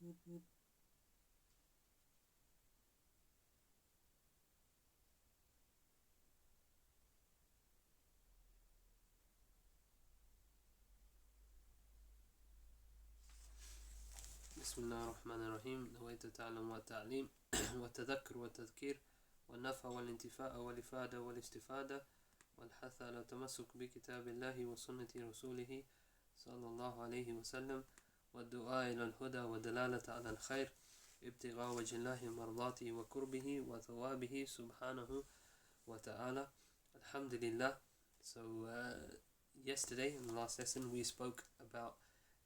بسم الله الرحمن الرحيم. نويت التعلم والتعليم والتذكر والتذكير والنفع والانتفاع والإفادة والاستفادة والحث على التمسك بكتاب الله وسنة رسوله صلى الله عليه وسلم والدعاء إلى الهدى والدلالة على الخير ابتغاء وجه الله مرضاته وقربه وثوابه سبحانه وتعالى. Alhamdulillah. So yesterday in the last lesson we spoke about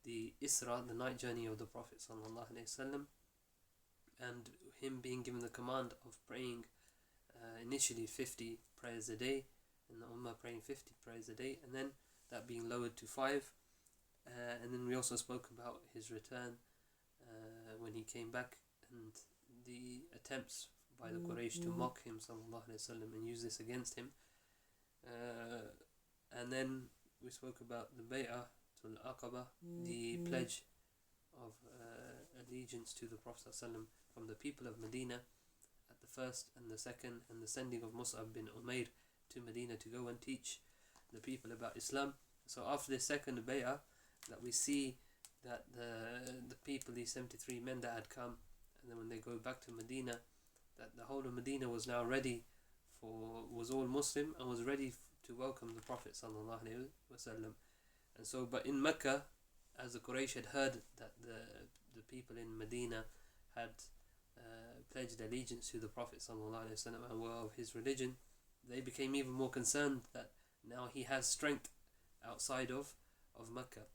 the Isra, the night journey of the Prophet ﷺ, and him being given the command of praying initially 50 prayers a day, and the Ummah praying 50 prayers a day, and then that being lowered to 5. And then we also spoke about his return when he came back, and the attempts by the Quraysh to mock him ﷺ and use this against him. And then we spoke about the Bay'ah Al-Aqaba, the pledge of allegiance to the Prophet ﷺ from the people of Medina at the first and the second, and the sending of Mus'ab bin Umair to Medina to go and teach the people about Islam. So after the second bay'ah, that we see that the people, these 73 men that had come, and then when they go back to Medina, that the whole of Medina was now ready was all Muslim and was ready to welcome the Prophet ﷺ. And so, but in Mecca, as the Quraysh had heard that the people in Medina had pledged allegiance to the Prophet ﷺ and were of his religion, they became even more concerned that now he has strength outside of Mecca.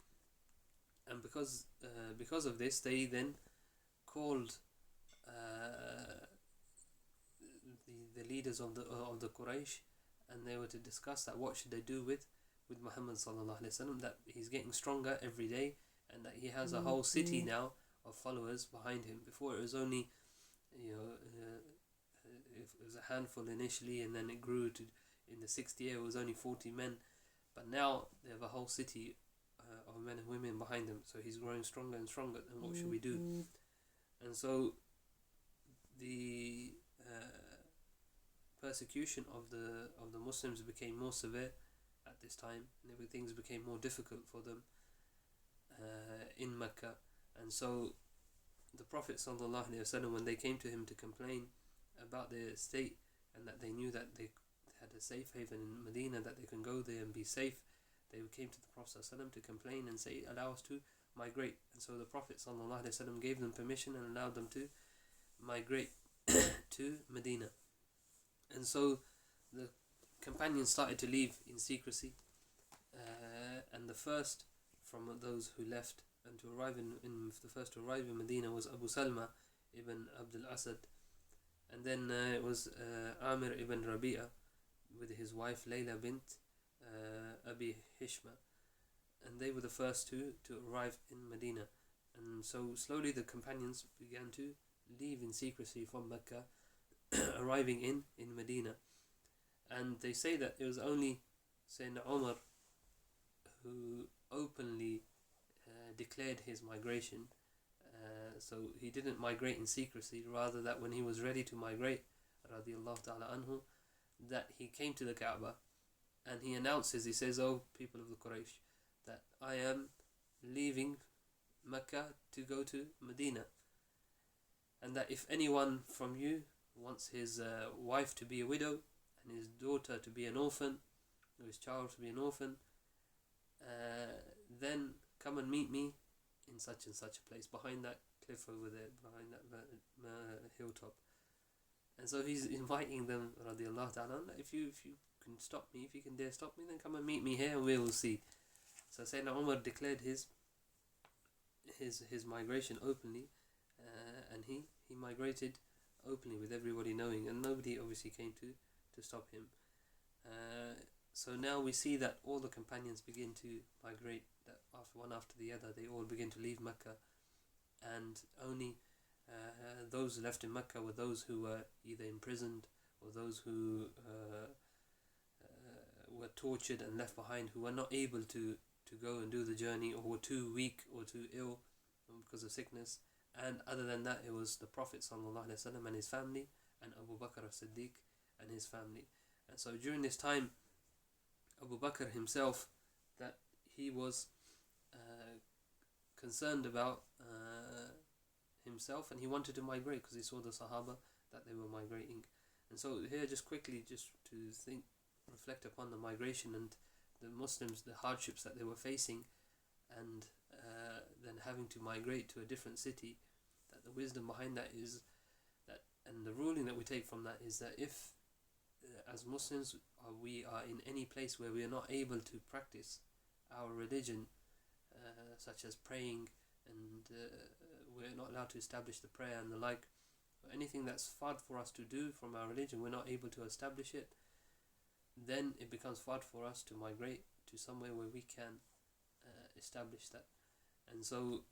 And because of this, they then called the leaders of the Quraysh, and they were to discuss that what should they do with Muhammad sallallahu alaihi wasallam, that he's getting stronger every day, and that he has a whole city now of followers behind him. Before it was only it was a handful initially, and then it grew to, in the 6th year it was only 40 men, but now they have a whole city of men and women behind them. So he's growing stronger and stronger, and what should we do? And so the persecution of the Muslims became more severe at this time, and things became more difficult for them in Mecca. And so the Prophet ﷺ, when they came to him to complain about their state, and that they knew that they had a safe haven in Medina, that they can go there and be safe, they came to the Prophet ﷺ to complain and say, allow us to migrate. And so the Prophet ﷺ gave them permission and allowed them to migrate to Medina. And so the companions started to leave in secrecy, and the first from those who left and to arrive the first to arrive in Medina was Abu Salma ibn Abdul Asad, and then it was Amir ibn Rabi'a with his wife Layla bint Abi Hishma, and they were the first to arrive in Medina. And so slowly the companions began to leave in secrecy from Mecca, arriving in Medina. And they say that it was only Sayyidina Umar who openly declared his migration. So he didn't migrate in secrecy, rather that when he was ready to migrate, radiallahu ta'ala anhu, that he came to the Kaaba and he announces, he says, "Oh people of the Quraysh, that I am leaving Mecca to go to Medina, and that if anyone from you wants his wife to be a widow and his daughter to be an orphan, or his child to be an orphan, then come and meet me in such and such a place, behind that cliff over there, behind that hilltop." And so he's inviting them, radiallahu ta'ala, if you can stop me, if you can dare stop me, then come and meet me here and we will see. So Sayyidina Umar declared his migration openly, and he migrated openly with everybody knowing, and nobody obviously came to stop him. So now we see that all the companions begin to migrate, that one after the other, they all begin to leave Mecca, and only those left in Mecca were those who were either imprisoned or those who were tortured and left behind, who were not able to go and do the journey, or were too weak or too ill because of sickness, and other than that it was the Prophet ﷺ and his family, and Abu Bakr as-Siddiq and his family. And so during this time, Abu Bakr himself, that he was concerned about himself, and he wanted to migrate because he saw the Sahaba that they were migrating. And so here, just quickly, just to reflect upon the migration and the Muslims, the hardships that they were facing, and then having to migrate to a different city, that the wisdom behind that is that, and the ruling that we take from that is that if as Muslims we are in any place where we are not able to practice our religion, such as praying, and we're not allowed to establish the prayer and the like, or anything that's fard for us to do from our religion, we're not able to establish it, then it becomes fard for us to migrate to somewhere where we can establish that. And so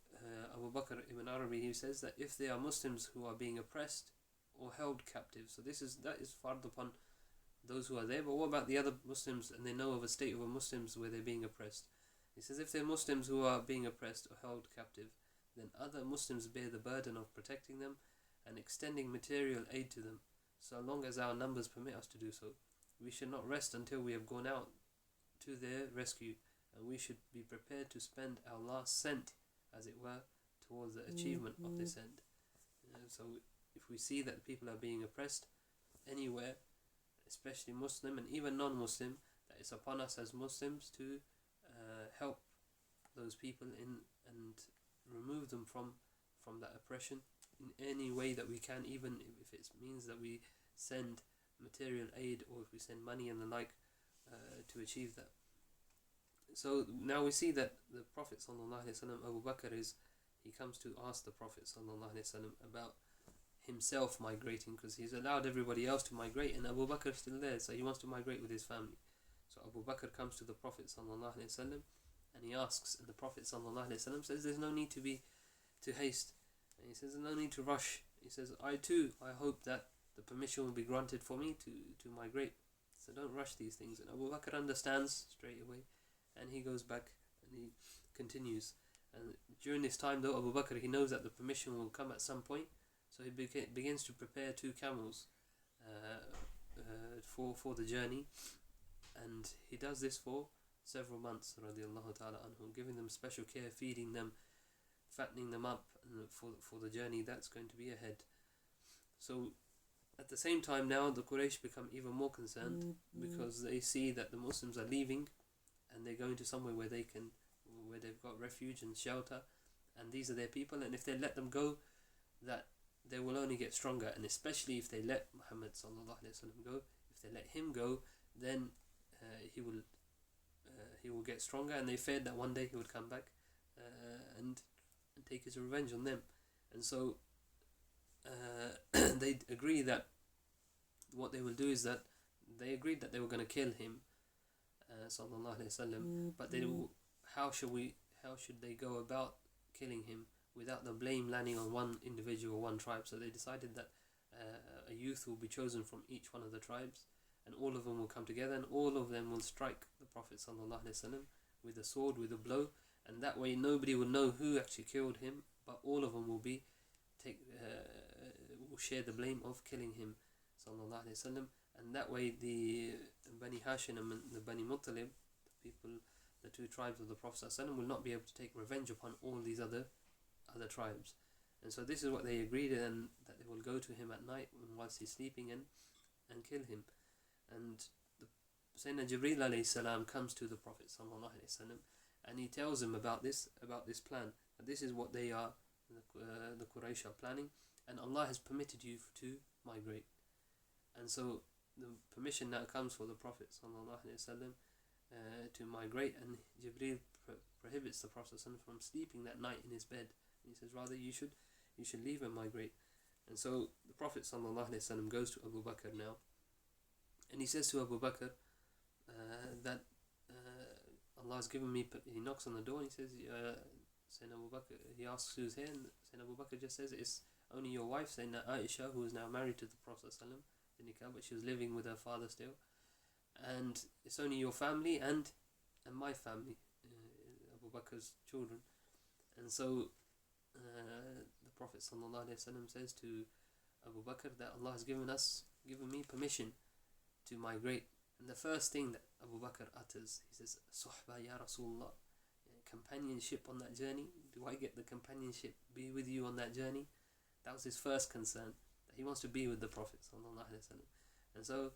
Abu Bakr ibn Arabi, he says that if there are Muslims who are being oppressed or held captive, so that is fard upon those who are there, but what about the other Muslims, and they know of a state of a Muslims where they're being oppressed? He says if they're Muslims who are being oppressed or held captive, then other Muslims bear the burden of protecting them and extending material aid to them, so long as our numbers permit us to do so. We should not rest until we have gone out to their rescue, and we should be prepared to spend our last cent, as it were, towards the achievement of this end. So if we see that people are being oppressed anywhere, especially Muslim and even non-Muslim, that it's upon us as Muslims to help those people in and remove them from that oppression in any way that we can, even if it means that we send material aid or if we send money and the like to achieve that. So now we see that the Prophet ﷺ, Abu Bakr, he comes to ask the Prophet ﷺ about himself migrating, because he's allowed everybody else to migrate and Abu Bakr is still there, so he wants to migrate with his family. So Abu Bakr comes to the Prophet ﷺ and he asks, and the Prophet ﷺ says there's no need to haste, and he says there's no need to rush. He says I hope that the permission will be granted for me to migrate, so don't rush these things. And Abu Bakr understands straight away, and he goes back and he continues. And during this time though, Abu Bakr, he knows that the permission will come at some point, so he begins to prepare 2 camels for the journey, and he does this for several months, radiallahu ta'ala anhu, giving them special care, feeding them, fattening them up for the journey that's going to be ahead. So at the same time now, the Quraysh become even more concerned because they see that the Muslims are leaving and they're going to somewhere where they've got refuge and shelter, and these are their people, and if they let them go, that they will only get stronger. And especially if they let Muhammad sallallahu alaihi wasallam go, if they let him go, then he will get stronger, and they feared that one day he would come back and take his revenge on them. And so they agree that what they will do is that they agreed that they were going to kill him sallallahu alaihi wasallam, but how should they go about killing him without the blame landing on one individual, one tribe? So they decided that a youth will be chosen from each one of the tribes, and all of them will come together, and all of them will strike the Prophet ﷺ with a sword, with a blow, and that way nobody will know who actually killed him, but all of them will will share the blame of killing him ﷺ. And that way the Bani Hashim and the Bani Muttalib, the 2 tribes of the Prophet ﷺ, will not be able to take revenge upon all these other tribes. And so this is what they agreed, and that they will go to him at night whilst he's sleeping and kill him. And Sayyidina Jibreel alayhi salam comes to the Prophet sallallahu alaihi wasallam, and he tells him about this plan, that this is what they are, the Quraysh are planning, and Allah has permitted you to migrate. And so the permission now comes for the Prophet sallallahu alaihi wasallam to migrate, and Jibreel prohibits the Prophet from sleeping that night in his bed. And he says rather you should leave and migrate. And so the Prophet sallallahu alaihi wasallam goes to Abu Bakr now, and he says to Abu Bakr that Allah has given me. He knocks on the door and he says, Sayyidina Abu Bakr, he asks who's here, and Sayyidina Abu Bakr just says it's only your wife, Sayyidina Aisha, who is now married to the Prophet sallam, but she was living with her father still, and it's only your family and my family, Abu Bakr's children. And so the Prophet ﷺ says to Abu Bakr that Allah has given me permission to migrate. And the first thing that Abu Bakr utters, he says, Suhba ya Rasulullah, companionship on that journey. Do I get the companionship, be with you on that journey? That was his first concern, that he wants to be with the Prophet ﷺ. And so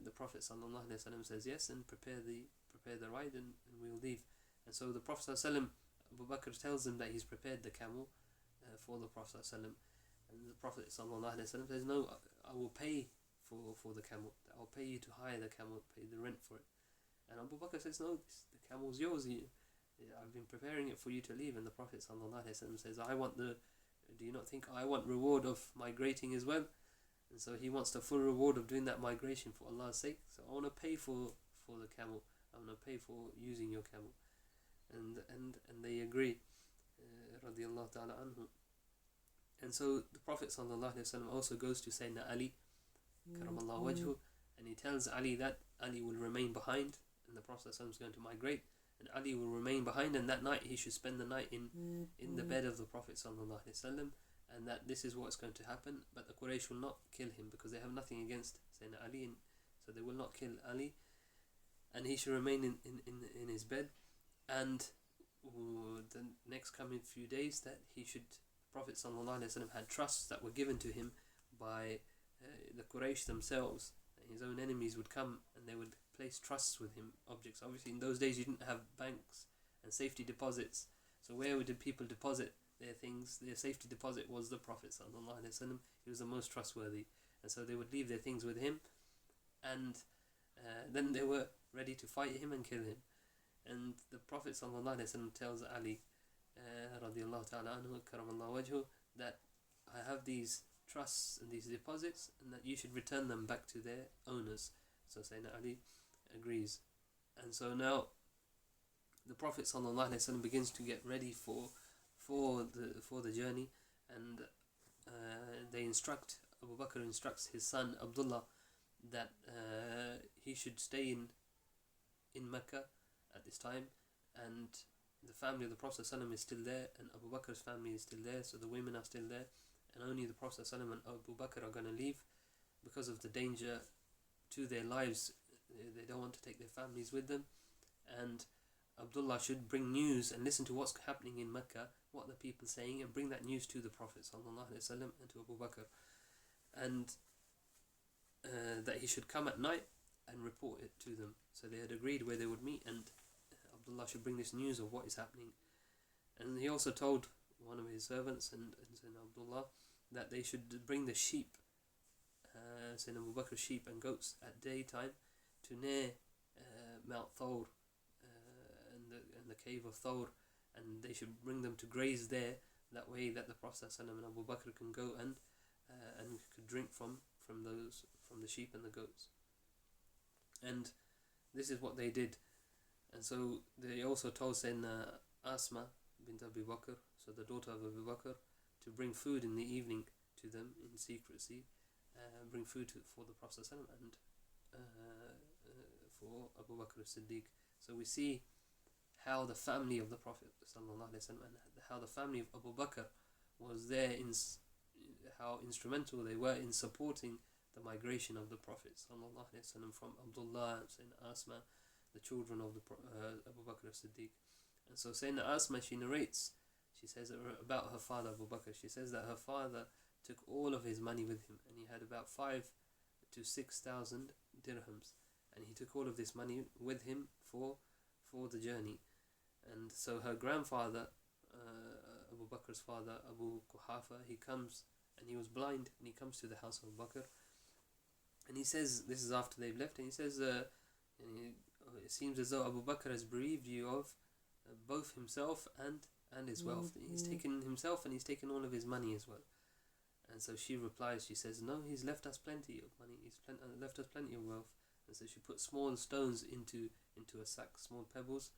the Prophet ﷺ says yes, and prepare the ride, and we'll leave. And so the Prophet ﷺ, Abu Bakr tells him that he's prepared the camel for the Prophet ﷺ. And the Prophet ﷺ says, no, I will pay for the camel. I'll pay you to hire the camel, pay the rent for it. And Abu Bakr says, no, the camel's yours. I've been preparing it for you to leave. And the Prophet ﷺ says, do you not think I want reward of migrating as well? And so he wants the full reward of doing that migration for Allah's sake. So I want to pay for the camel. I want to pay for using your camel. And they agree. Radiallahu ta'ala anhu. And so the Prophet ﷺ also goes to Sayyidina Ali, karamallahu wajhu, and he tells Ali that Ali will remain behind, and the Prophet ﷺ is going to migrate, and Ali will remain behind, and that night he should spend the night in the bed of the Prophet ﷺ, and that this is what's going to happen. But the Quraysh will not kill him because they have nothing against Sayyidina Ali, and so they will not kill Ali, and he should remain in his bed. And the next coming few days, that Prophet ﷺ had trusts that were given to him by the Quraysh themselves. His own enemies would come and they would place trusts with him, objects. Obviously in those days you didn't have banks and safety deposits, so where did people deposit their things? Their safety deposit was the Prophet ﷺ. He was the most trustworthy, and so they would leave their things with him, and then they were ready to fight him and kill him. And the Prophet ﷺ tells Ali radiallahu ta'ala anhu, karamallahu wajhu, that I have these trusts and these deposits, and that you should return them back to their owners. So Sayyidina Ali agrees. And so now the Prophet ﷺ begins to get ready for the journey, and Abu Bakr instructs his son Abdullah that he should stay in Mecca at this time, and the family of the Prophet ﷺ is still there, and Abu Bakr's family is still there, so the women are still there, and only the Prophet ﷺ and Abu Bakr are going to leave because of the danger to their lives. They don't want to take their families with them, and Abdullah should bring news and listen to what's happening in Mecca, what the people are saying, and bring that news to the Prophet ﷺ and to Abu Bakr, and that he should come at night and report it to them. So they had agreed where they would meet, and Abdullah should bring this news of what is happening. And he also told one of his servants and Abdullah that they should bring the sheep, Sayyidina Abu Bakr's sheep and goats at daytime to near Mount Thawr and the cave of Thawr, and they should bring them to graze there. That way that the Prophet ﷺ and Abu Bakr can go and could drink from the sheep and the goats. And this is what they did. And so they also told Sayyidina Asma bint Abu Bakr, so the daughter of Abu Bakr, to bring food in the evening to them in secrecy, bring food for the Prophet ﷺ and for Abu Bakr as-Siddiq. So we see how the family of the Prophet ﷺ and how the family of Abu Bakr was there, how instrumental they were in supporting the migration of the Prophet ﷺ from Abdullah and Sayyidina Asma, the children of Abu Bakr as-Siddiq. And so Sayyidina Asma, she narrates, she says about her father Abu Bakr, she says that her father took all of his money with him, and he had about 5,000 to 6,000 dirhams, and he took all of this money with him for the journey. And so her grandfather, Abu Bakr's father, Abu Quhafa, he comes, and he was blind, and he comes to the house of Abu Bakr, and he says, this is after they've left, and he says, it seems as though Abu Bakr has bereaved you of both himself and his wealth. He's taken himself and he's taken all of his money as well. And so she replies, she says, no, he's left us plenty of money, he's left us plenty of wealth. And so she put small stones into a sack, small pebbles,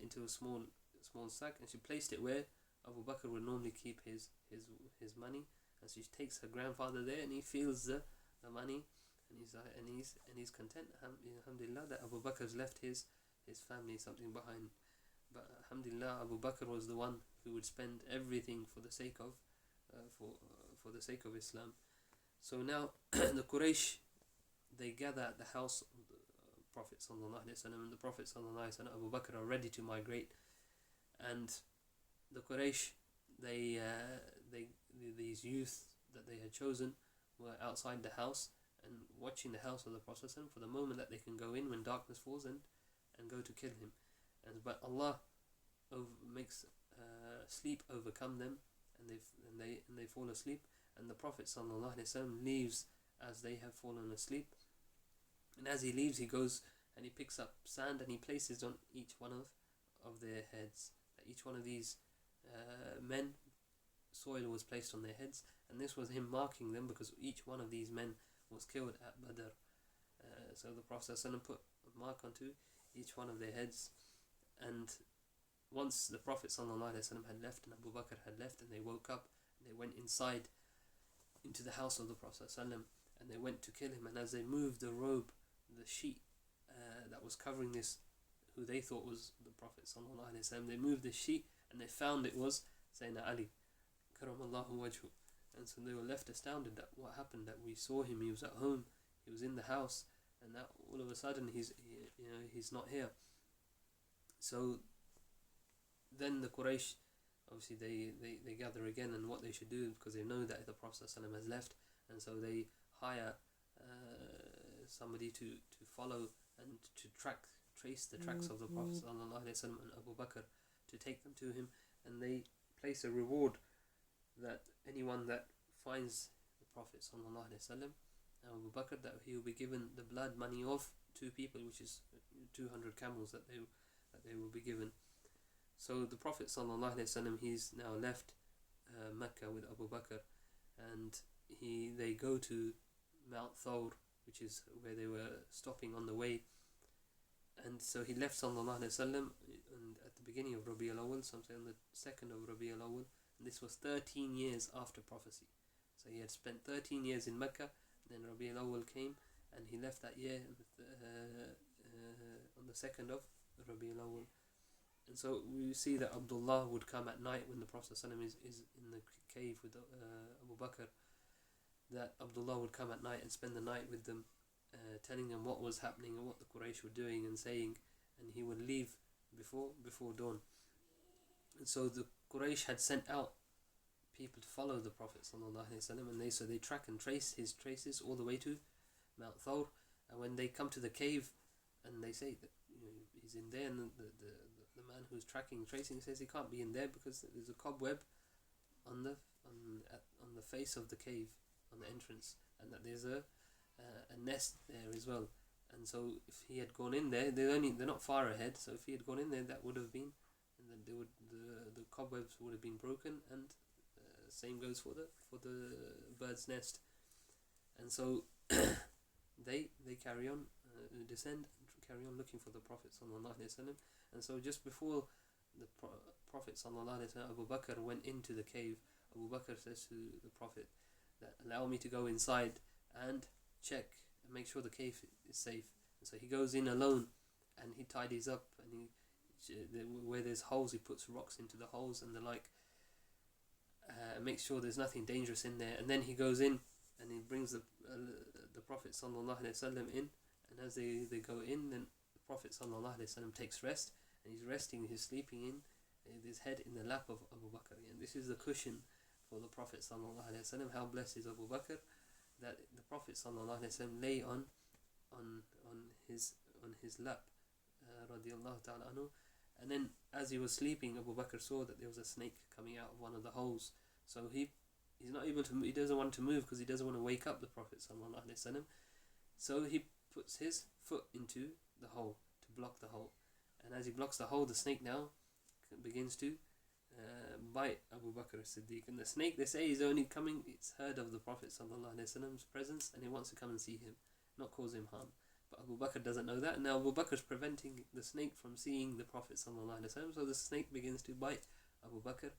into a small sack, and she placed it where Abu Bakr would normally keep his money. And so she takes her grandfather there, and he feels the money, and he's content, alhamdulillah, that Abu Bakr has left his family something behind. But alhamdulillah, Abu Bakr was the one who would spend everything for the sake of for the sake of Islam. So now the Quraysh, they gather at the house of the Prophet sallallahu alaihi wasallam, and the Prophet sallallahu alaihi wasallam, Abu Bakr, are ready to migrate, and the Quraysh, these youth that they had chosen were outside the house and watching the house of the Prophet for the moment that they can go in when darkness falls and go to kill him. But Allah makes sleep overcome them, and they fall asleep, and the Prophet ﷺ leaves as they have fallen asleep. And as he leaves, he goes and he picks up sand and he places on each one of their heads. Each one of these men, soil was placed on their heads, and this was him marking them, because each one of these men was killed at Badr. So the Prophet ﷺ put a mark onto each one of their heads. And once the Prophet ﷺ had left and Abu Bakr had left, and they woke up and they went inside into the house of the Prophet ﷺ, and they went to kill him. And as they moved the robe, the sheet that was covering this, who they thought was the Prophet ﷺ, they moved the sheet and they found it was Sayyidina Ali karamallahu wajhu. And so they were left astounded that what happened, that we saw him, he was at home, he was in the house, and that all of a sudden he's not here. So then the Quraysh, obviously they gather again, and what they should do, because they know that the Prophet ﷺ has left, and so they hire somebody to follow and to trace the tracks of the Prophet ﷺ and Abu Bakr, to take them to him, and they place a reward that anyone that finds the Prophet ﷺ and Abu Bakr, that he will be given the blood money of 2 people, which is 200 camels that they will be given. So the Prophet ﷺ, he's now left Mecca with Abu Bakr, and they go to Mount Thawr, which is where they were stopping on the way. And so he left sallallahu alaihi wasallam at the beginning of Rabi al-Awwal, some say on the 2nd of Rabi al-Awwal, and this was 13 years after prophecy. So he had spent 13 years in Mecca, then Rabi al-Awwal came, and he left that year on the 2nd of Rabi al-Awwal. And so we see that Abdullah would come at night when the Prophet ﷺ is in the cave with Abu Bakr, that Abdullah would come at night and spend the night with them, telling them what was happening and what the Quraysh were doing and saying, and he would leave before dawn. And so the Quraysh had sent out people to follow the Prophet ﷺ, and they track and trace his traces all the way to Mount Thawr. And when they come to the cave and they say that he's in there, and the man who's tracing says he can't be in there because there's a cobweb on the face of the cave, on the entrance, and that there's a nest there as well. And so if he had gone in there, they're not far ahead, so if he had gone in there, that would have been, and then the cobwebs would have been broken, and same goes for the bird's nest. And so they carry on, descend and carry on looking for the Prophet sallallahu alaihi wasallam. And so just before the Prophet sallallahu alaihi wasallam, Abu Bakr went into the cave. Abu Bakr says to the Prophet that allow me to go inside and check and make sure the cave is safe. And so he goes in alone and he tidies up, and where there's holes, he puts rocks into the holes and the like, makes sure there's nothing dangerous in there. And then he goes in and he brings the Prophet sallallahu alaihi wasallam in, and as they go in, then the Prophet sallallahu alaihi wasallam takes rest, and he's resting, he's sleeping in his head in the lap of Abu Bakr. And this is the cushion for the Prophet sallallahu alaihi wasallam. How blessed is Abu Bakr that the Prophet sallallahu alaihi wasallam lay on his lap, radiyallahu ta'ala anhu. And then as he was sleeping, Abu Bakr saw that there was a snake coming out of one of the holes. So he's not able to. He doesn't want to move because he doesn't want to wake up the Prophet sallallahu alaihi wasallam. So he puts his foot into the hole to block the hole. And as he blocks the hole, the snake now begins to bite Abu Bakr as-Siddiq. And the snake, they say, is only coming, it's heard of the Prophet sallallahu alaihi wasallam's presence, and it wants to come and see him, not cause him harm. But Abu Bakr doesn't know that. And now Abu Bakr is preventing the snake from seeing the Prophet sallallahu alaihi wasallam. So the snake begins to bite Abu Bakr,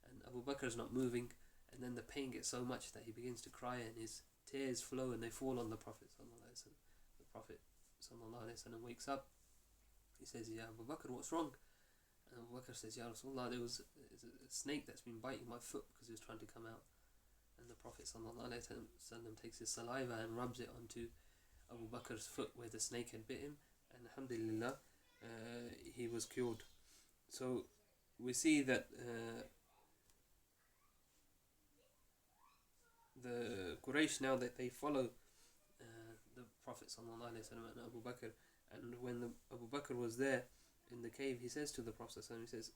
and Abu Bakr is not moving. And then the pain gets so much that he begins to cry, and his tears flow and they fall on the Prophet sallallahu alaihi wasallam. The Prophet sallallahu alaihi wasallam wakes up. He says, "Ya Abu Bakr, what's wrong?" And Abu Bakr says, Ya Rasulullah, there was a snake that's been biting my foot because he was trying to come out. And the Prophet ﷺ takes his saliva and rubs it onto Abu Bakr's foot where the snake had bit him, and alhamdulillah, he was cured. So we see that the Quraysh, now that they follow the Prophet ﷺ and Abu Bakr, and when Abu Bakr was there in the cave, he says to the Prophet ﷺ,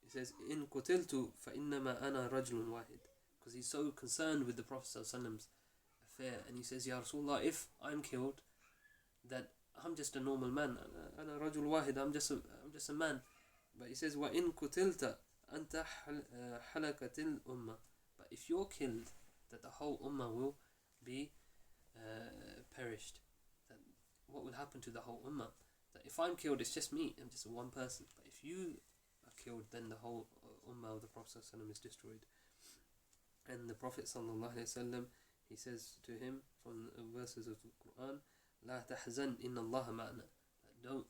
he says, "In qutiltu fa innama ana rajulun wahid," because he's so concerned with the Prophet ﷺ's affair, and he says, "Ya Rasulullah, if I'm killed, that I'm just a normal man. Ana rajul wahid. I'm just a man." But he says, "Wa in qutilta anta halakatil ummah." But if you're killed, that the whole ummah will be perished. That what will happen to the whole ummah? That if I'm killed, it's just me. I'm just one person. But if you are killed, then the whole ummah of the Prophet ﷺ is destroyed. And the Prophet ﷺ, he says to him from verses of the Quran, "La tahzan inna Allah ma'ana." Don't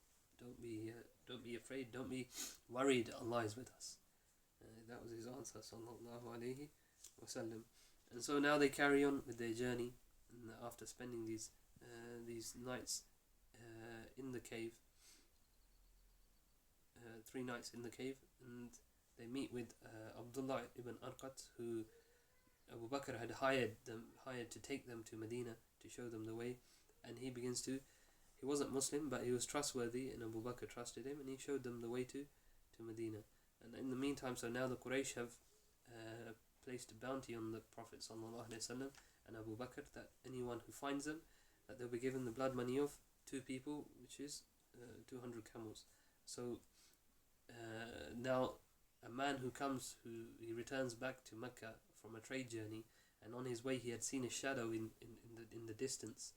be afraid. Don't be worried. Allah is with us. That was his answer, sallallahu alaihi wasallam. And so now they carry on with their journey, and after spending these nights in the cave, 3 nights in the cave, and they meet with Abdullah ibn Arqat, who Abu Bakr had hired to take them to Medina to show them the way, and he wasn't Muslim, but he was trustworthy, and Abu Bakr trusted him, and he showed them the way to Medina. And in the meantime, so now the Quraysh have placed a bounty on the Prophet ﷺ and Abu Bakr, that anyone who finds them, that they'll be given the blood money of 2 people, which is 200 camels. So now a man who he returns back to Mecca from a trade journey, and on his way he had seen a shadow in the distance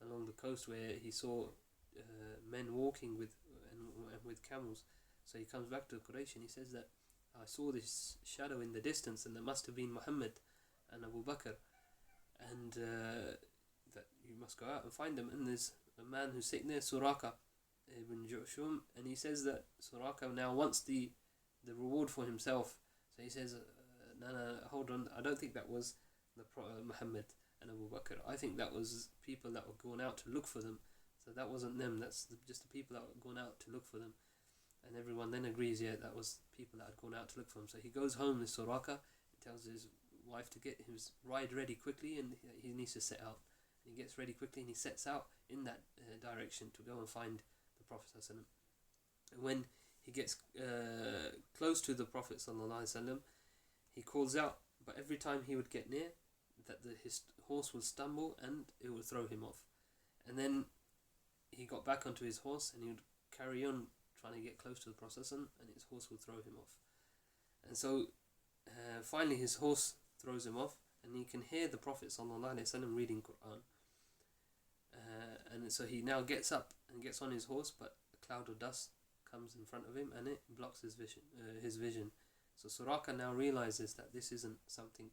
along the coast, where he saw men walking with camels. So he comes back to Quraysh and he says that I saw this shadow in the distance, and that must have been Muhammad and Abu Bakr, and that you must go out and find them. And there's a man who's sitting there, Suraka ibn Ju'shum, and he says that Suraka now wants the reward for himself. So he says, no, hold on, I don't think that was Muhammad and Abu Bakr. I think that was people that were going out to look for them. So that wasn't them, that's just the people that were going out to look for them. And everyone then agrees, yeah, that was people that had gone out to look for him. So he goes home with Suraka, and tells his wife to get his ride ready quickly, and he needs to set out. And he gets ready quickly, and he sets out in that direction to go and find the Prophet ﷺ. And when he gets close to the Prophet ﷺ, he calls out, but every time he would get near, that his horse would stumble and it would throw him off. And then he got back onto his horse, and he would carry on trying to get close to the Prophet ﷺ, and his horse would throw him off. And so finally his horse throws him off, and he can hear the Prophet ﷺ reading Quran. And so he now gets up and gets on his horse, but a cloud of dust comes in front of him, and it blocks his vision. So Suraka now realizes that this isn't something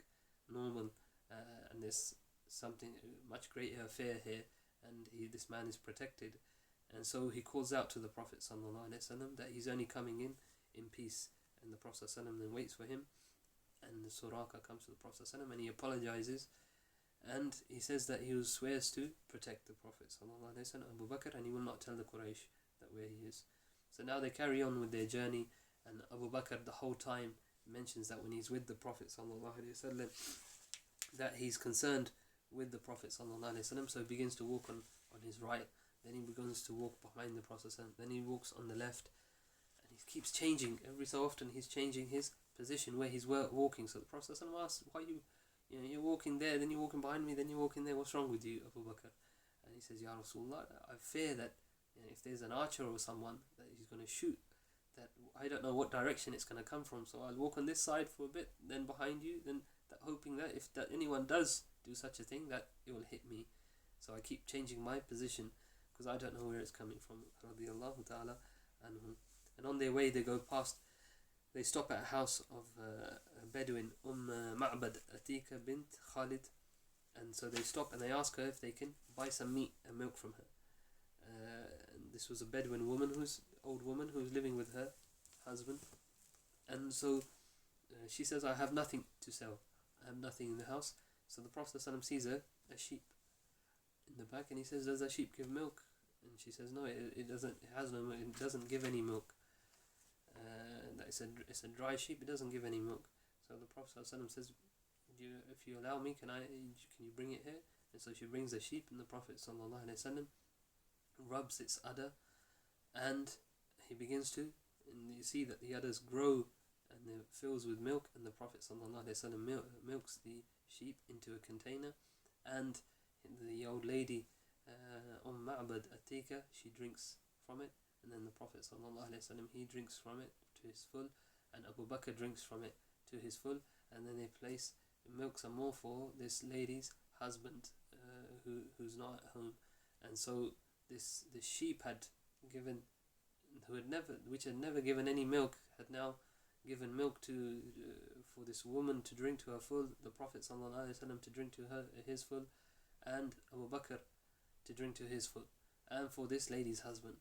normal, and there's something much greater affair here, and this man is protected. And so he calls out to the Prophet ﷺ that he's only coming in peace, and the Prophet ﷺ then waits for him, and Suraka comes to the Prophet ﷺ and he apologizes, and he says that he swears to protect the Prophet ﷺ, Abu Bakr, and he will not tell the Quraysh that where he is. So now they carry on with their journey, and Abu Bakr the whole time mentions that when he's with the Prophet ﷺ, that he's concerned with the Prophet ﷺ, so he begins to walk on his right. Then he begins to walk behind the Prophet, then he walks on the left, and he keeps changing. Every so often he's changing his position where he's walking. So the Prophet asks, why you're walking there, then you're walking behind me, then you're walking there, what's wrong with you, Abu Bakr? And he says, Ya Rasulullah, I fear that if there's an archer or someone that he's going to shoot, that I don't know what direction it's going to come from, so I'll walk on this side for a bit, then behind you, then hoping that if anyone does do such a thing, that it will hit me. So I keep changing my position, because I don't know where it's coming from. Radiyallahu ta'ala anhu. And on their way they stop at a house of a Bedouin, Ma'bad Atika bint Khalid, and so they stop and they ask her if they can buy some meat and milk from her. And this was a Bedouin woman, old woman who was living with her husband. And so she says, I have nothing to sell, I have nothing in the house. So the Prophet ﷺ sees a sheep in the back, and he says, does that sheep give milk? And she says, no, it doesn't. It has no milk. It doesn't give any milk. It's a dry sheep. It doesn't give any milk. So the Prophet ﷺ says, if you allow me, can you bring it here? And so she brings the sheep, and the Prophet ﷺ rubs its udder, and he begins to, and you see that the udders grow and it fills with milk, and the Prophet ﷺ milks the sheep into a container, and the old lady Ma'bad Atika, she drinks from it, and then the Prophet ﷺ, he drinks from it to his full, and Abu Bakr drinks from it to his full, and then they place milk some more for this lady's husband who's not at home. And so the sheep which had never given any milk, had now given milk for this woman to drink to her full, the Prophet ﷺ to drink to his full, and Abu Bakr to drink to his full, and for this lady's husband.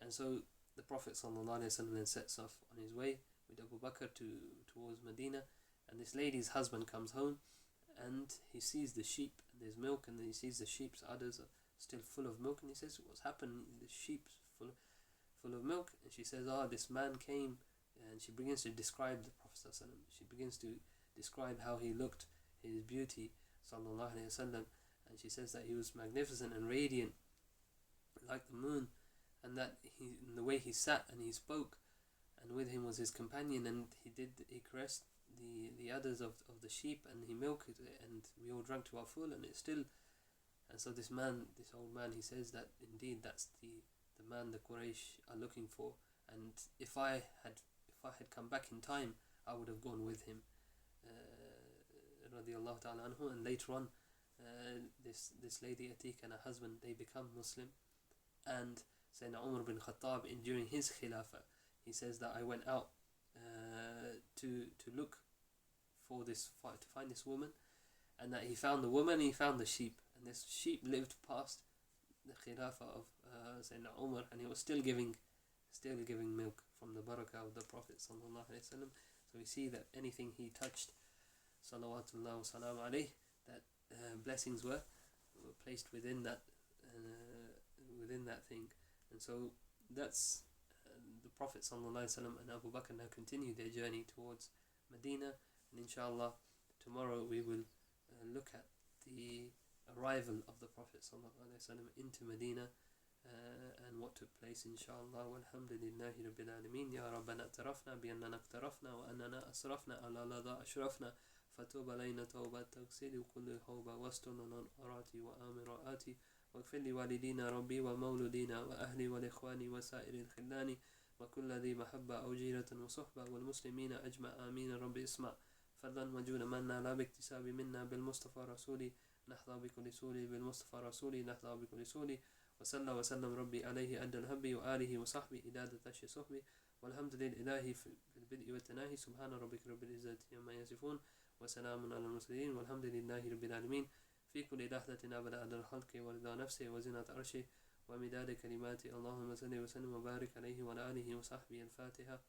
And so the Prophet ﷺ then sets off on his way with Abu Bakr towards Medina, and this lady's husband comes home, and he sees the sheep, and there's milk, and then he sees the sheep's udders are still full of milk, and he says, what's happened? The sheep's full of milk. And she says, this man came, and she begins to describe the Prophet ﷺ. She begins to describe how he looked, his beauty, sallallahu alaihi wasallam. And she says that he was magnificent and radiant like the moon, and that in the way he sat and he spoke, and with him was his companion, and he caressed the udders of the sheep, and he milked it, and we all drank to our full, and it's still. And so this old man, he says that indeed that's the man the Quraysh are looking for, and if I had come back in time, I would have gone with him, radiallahu ta'ala anhu. And later on, this lady Atik and her husband, they become Muslim. And Sayyidina Umar bin Khattab, during his khilafah, he says that I went out to look for to find this woman, and that he found the woman, he found the sheep, and this sheep lived past the khilafah of Sayyidina Umar, and he was still giving milk from the barakah of the Prophet sallallahu alaihi wasallam. So we see that anything he touched, salawatullah wa salam alayhi, that blessings were placed within that thing. And so that's the Prophet sallallahu alaihi wasallam and Abu Bakr now continue their journey towards Medina, and inshallah tomorrow we will look at the arrival of the Prophet sallallahu alaihi wasallam into Medina, and what took place inshallah. Walhamdulillahi rabbil alameen. Ya Rabbana atarafna bi annana iqtarafna wa annana asrafna ala ladha ashrafna fatub alayna tawbat taghsil kulli hawba wastunna arati wa amirati واغفر لوالدينا ربي ومولودينا وأهلي والإخوان وسائر الخلان وكل ذي محبة أو جيرة وصحبة والمسلمين أجمع آمين. رب اسمع فضلا وجودا منا لا باكتساب منا بالمصطفى رسولي نحظى بكل سولي بالمصطفى رسولي نحظى بكل سولي وصلى وسلم ربي عليه أدى الهب وآله وصحبه إدادة تشي صحبه والحمد لله في البدء والتناهي سبحان ربك رب العزة عما يصفون وسلام على المرسلين والحمد لله رب العالمين. في كل لحظة أبدا عدد الخلق ورضا نفسه وزنة عرشه ومداد كلماته. اللهم صل وسلم وبارك عليه وعلى آله وصحبه. الفاتحة.